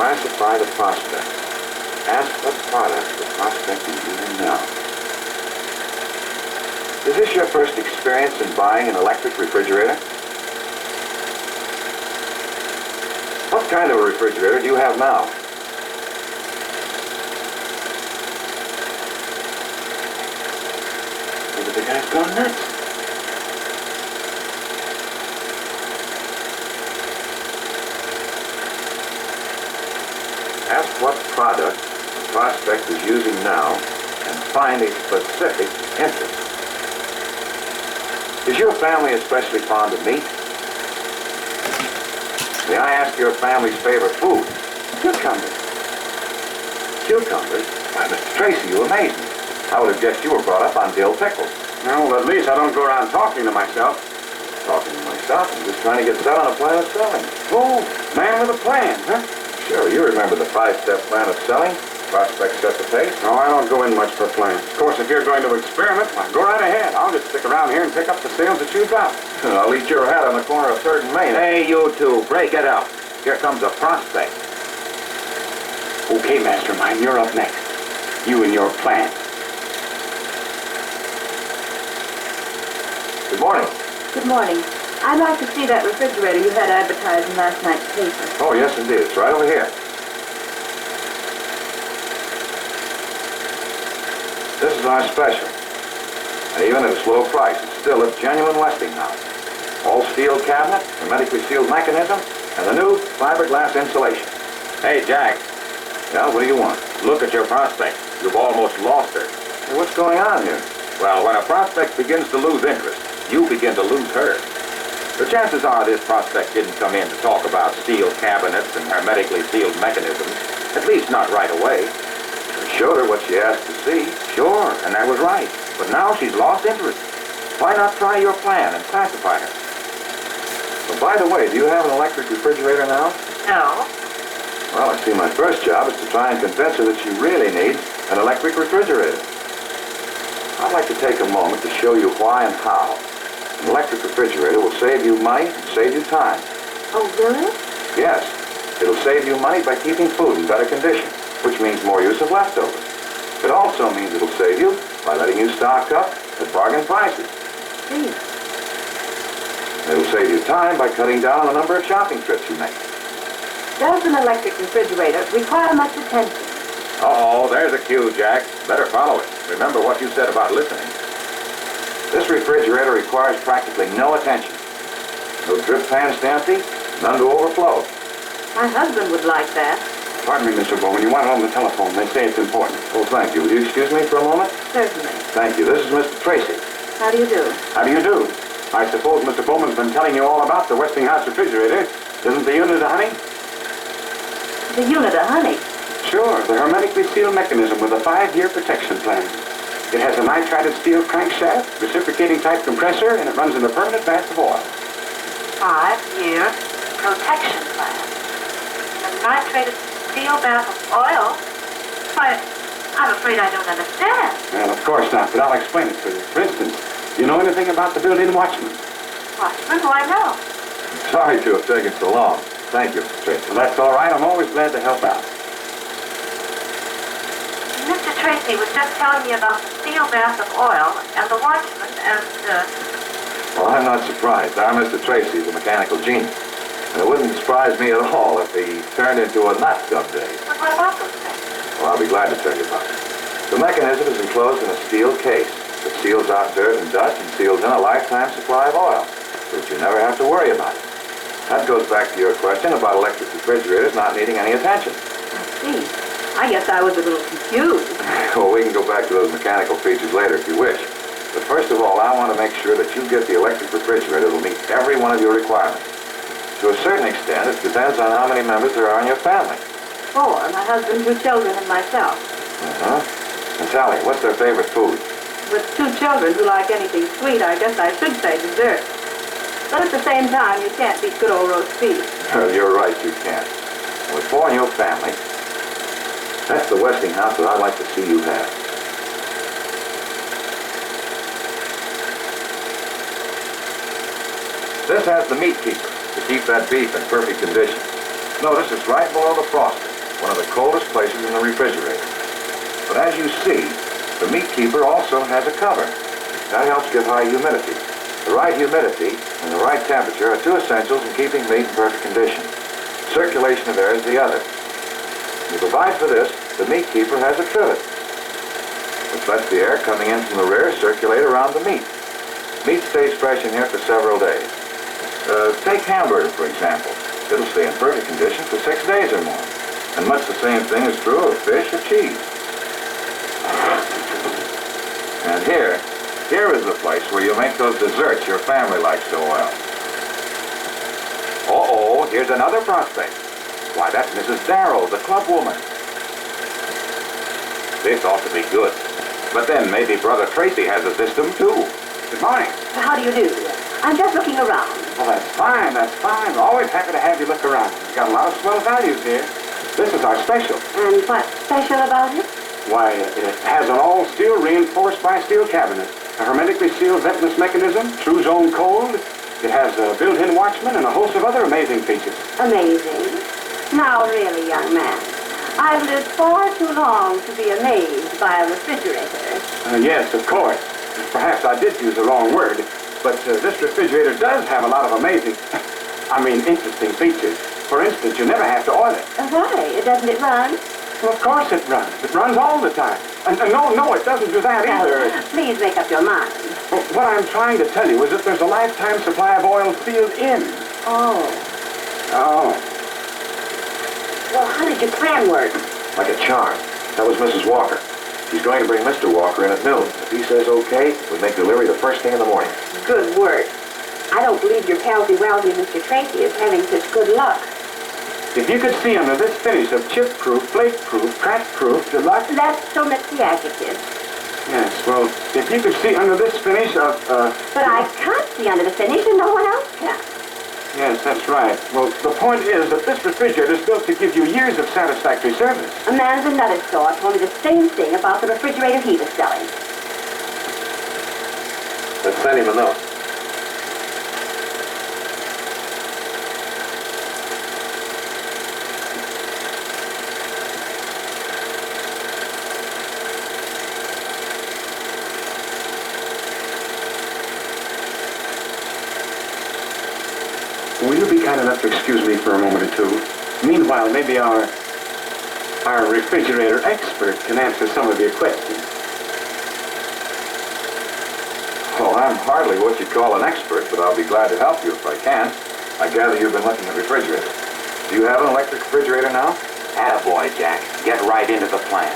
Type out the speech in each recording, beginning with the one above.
Classify the prospect. Ask what product the prospect is using now. Is this your first experience in buying an electric refrigerator? What kind of a refrigerator do you have now? Maybe the guy's gone nuts. Ask what product the prospect is using now and find a specific interest. Is your family especially fond of meat? May I ask your family's favorite food? Cucumbers. Cucumbers? Why, Mr. Tracy, you amaze me. I would have guessed you were brought up on dill pickles. No, well, at least I don't go around talking to myself. Talking to myself, I'm just trying to get set on a plan of selling. Oh, man with a plan, huh? Sure, you remember the 5-step plan of selling. Prospect set the pace. No, I don't go in much for plans. Of course, if you're going to experiment, well, go right ahead. I'll just stick around here and pick up the sales that you drop. I'll eat your head on the corner of 3rd and Main. Hey, you two, break it up. Here comes a prospect. Okay, Mastermind, you're up next. You and your plan. Good morning. Good morning. I'd like to see that refrigerator you had advertised in last night's paper. Oh, yes, indeed. It's right over here. This is our special. And even at a slow price, it's still a genuine Westinghouse. All steel cabinet, hermetically sealed mechanism, and the new fiberglass insulation. Hey, Jack. Now, what do you want? Look at your prospect. You've almost lost her. Hey, what's going on here? Well, when a prospect begins to lose interest, you begin to lose her. The chances are this prospect didn't come in to talk about steel cabinets and hermetically sealed mechanisms, at least not right away. I showed her what she asked to see. Sure, and that was right. But now she's lost interest. Why not try your plan and classify her? Well, by the way, do you have an electric refrigerator now? No. Well, I see my first job is to try and convince her that she really needs an electric refrigerator. I'd like to take a moment to show you why and how. An electric refrigerator will save you money and save you time. Oh, really? Yes, it'll save you money by keeping food in better condition, which means more use of leftovers. It also means it'll save you by letting you stock up at bargain prices. Gee. It'll save you time by cutting down on the number of shopping trips you make. Does an electric refrigerator require much attention? Oh, there's a cue, Jack. Better follow it. Remember what you said about listening. This refrigerator requires practically no attention. No drip pans to empty, none to overflow. My husband would like that. Pardon me, Mr. Bowman. You want it on the telephone. They say it's important. Oh, thank you. Would you excuse me for a moment? Certainly. Thank you. This is Mr. Tracy. How do you do? How do you do? I suppose Mr. Bowman's been telling you all about the Westinghouse refrigerator. Isn't the unit of honey? The unit of honey. Sure, the hermetically sealed mechanism with a 5-year protection plan. It has a nitrided steel crankshaft, reciprocating type compressor, and it runs in a permanent bath of oil. 5-year protection plan. A nitrated steel bath of oil? Why, I'm afraid I don't understand. Well, of course not, but I'll explain it to you. For instance, do you know anything about the built-in watchman? Watchman? Why, no. Sorry to have taken so long. Thank you, Mr. Tracy. Well, that's all right. I'm always glad to help out. Mr. Tracy was just telling me about the steel bath of oil and the watchman and, Well, I'm not surprised. Our Mr. Tracy is a mechanical genius. And it wouldn't surprise me at all if he turned into a nut someday. But what about those things? Well, I'll be glad to tell you about it. The mechanism is enclosed in a steel case that seals out dirt and dust and seals in a lifetime supply of oil, so that you never have to worry about it. That goes back to your question about electric refrigerators not needing any attention. I see. I guess I was a little confused. Well, we can go back to those mechanical features later if you wish. But first of all, I want to make sure that you get the electric refrigerator that will meet every one of your requirements. To a certain extent, it depends on how many members there are in your family. 4, my husband, 2 children, and myself. And Sally, what's their favorite food? With 2 children who like anything sweet, I guess I should say dessert. But at the same time, you can't beat good old roast beef. You're right, you can't. With 4 in your family, that's the Westinghouse that I'd like to see you have. This has the meat keeper to keep that beef in perfect condition. Notice it's right below the frosting. one of the coldest places in the refrigerator. But as you see, the meat keeper also has a cover. That helps give high humidity. The right humidity and the right temperature are two essentials in keeping meat in perfect condition. Circulation of air is the other. To provide for this, the meat keeper has a trivet, which lets the air coming in from the rear circulate around the meat. Meat stays fresh in here for several days. Take hamburger, for example. It'll stay in perfect condition for 6 days or more. And much the same thing is true of fish or cheese. And here is the place where you make those desserts your family likes so well. Uh-oh, here's another prospect. Why, that's Mrs. Darrow, the club woman. This ought to be good. But then maybe Brother Tracy has a system, too. Good morning. How do you do? I'm just looking around. Well, that's fine, that's fine. We're always happy to have you look around. We've got a lot of swell values here. This is our special. And what's special about it? Why, it has an all-steel reinforced by steel cabinet, a hermetically sealed ventless mechanism, true zone cold. It has a built-in watchman and a host of other amazing features. Amazing. Now, really, young man, I've lived far too long to be amazed by a refrigerator. Yes, of course. Perhaps I did use the wrong word, but this refrigerator does have a lot of amazing, interesting features. For instance, you never have to oil it. Why? Doesn't it run? Well, of course it runs. It runs all the time. And no, it doesn't do that either. Please make up your mind. Well, what I'm trying to tell you is that there's a lifetime supply of oil sealed in. Oh. Oh. Well, how did your plan work? Like a charm. That was Mrs. Walker. She's going to bring Mr. Walker in at noon. If he says okay, we'll make delivery the first thing in the morning. Good work. I don't believe your palsy-walsy Mr. Tracy is having such good luck. If you could see under this finish of chip-proof, flake-proof, crack-proof, deluxe... Let's omit the adjectives. Yes, well, if you could see under this finish of, But I can't see under the finish and no one else can. Yes, that's right. Well, the point is that this refrigerator is built to give you years of satisfactory service. A man of another sort told me the same thing about the refrigerator he was selling. Let's send him a note. Will you be kind enough to excuse me for a moment or two? Meanwhile, maybe our refrigerator expert can answer some of your questions. Well, I'm hardly what you'd call an expert, but I'll be glad to help you if I can. I gather you've been looking at refrigerators. Do you have an electric refrigerator now? Attaboy, Jack. Get right into the plan.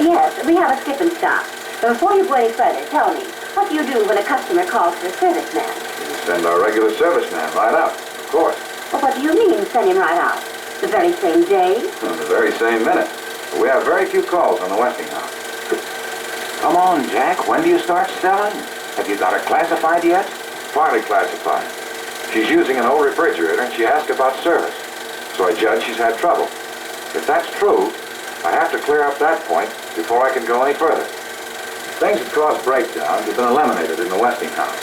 Yes, we have a skip and stop. But before you go any further, tell me, what do you do when a customer calls for a serviceman? We send our regular serviceman right out, of course. Well, what do you mean, send him right out? The very same day? On the very same minute. But we have very few calls on the Westinghouse. Come on, Jack. When do you start selling? Have you got her classified yet? Partly classified. She's using an old refrigerator and she asked about service. So I judge she's had trouble. If that's true, I have to clear up that point before I can go any further. Things that cause breakdowns have been eliminated in the Westinghouse.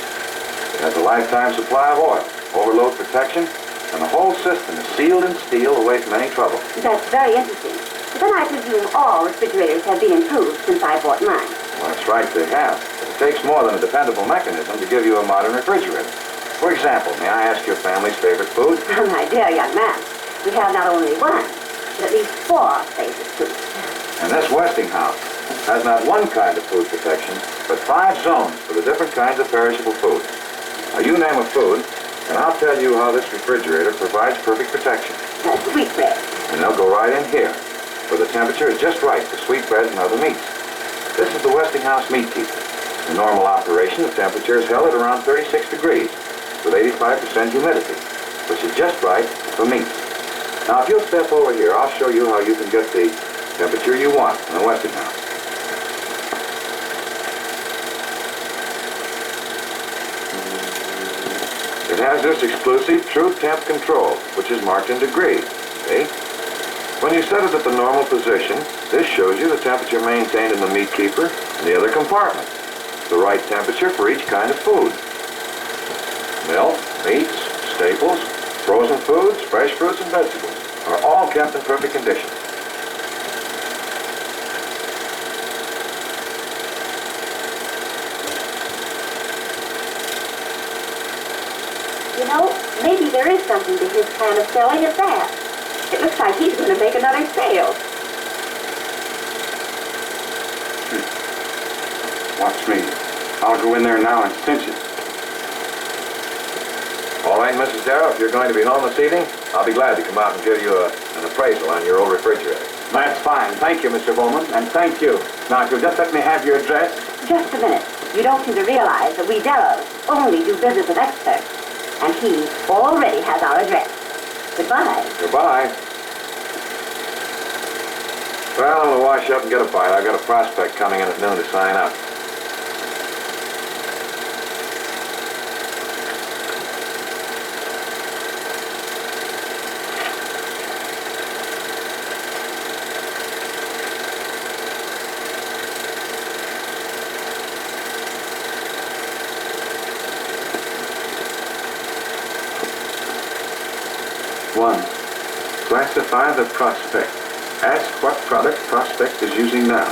It has a lifetime supply of oil, overload protection, and the whole system is sealed in steel away from any trouble. That's very interesting. But then I presume all refrigerators have been improved since I bought mine. Well, that's right, they have. But it takes more than a dependable mechanism to give you a modern refrigerator. For example, may I ask your family's favorite food? My dear young man, we have not only one, but at least 4 favorite foods. And this Westinghouse has not one kind of food protection, but 5 zones for the different kinds of perishable foods. Now, you name a food, and I'll tell you how this refrigerator provides perfect protection. Sweetbread. And they'll go right in here, where the temperature is just right for sweetbreads and other meats. This is the Westinghouse Meat Keeper. In normal operation, the temperature is held at around 36 degrees, with 85% humidity, which is just right for meats. Now, if you'll step over here, I'll show you how you can get the temperature you want in the Westinghouse. It has this exclusive True Temp control, which is marked in degrees. See? When you set it at the normal position, this shows you the temperature maintained in the meat keeper and the other compartments. The right temperature for each kind of food. Milk, meats, staples, frozen foods, fresh fruits, and vegetables are all kept in perfect condition. You know, maybe there is something to his plan of selling at that. It looks like he's going to make another sale. Watch me. I'll go in there now and cinch it. All right, Mrs. Darrow, if you're going to be home this evening, I'll be glad to come out and give you an appraisal on your old refrigerator. That's fine. Thank you, Mr. Bowman, and thank you. Now, if you'll just let me have your address. Just a minute. You don't seem to realize that we Darrows only do business with experts. And he already has our address. Goodbye. Goodbye. Well, I'm going to wash up and get a bite. I've got a prospect coming in at noon to sign up. One, classify the prospect. Ask what product prospect is using now.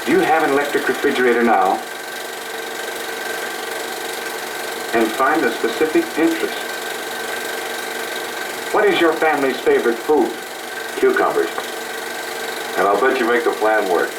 Do you have an electric refrigerator now? And find a specific interest. What is your family's favorite food? Cucumbers. And I'll bet you make the plan work.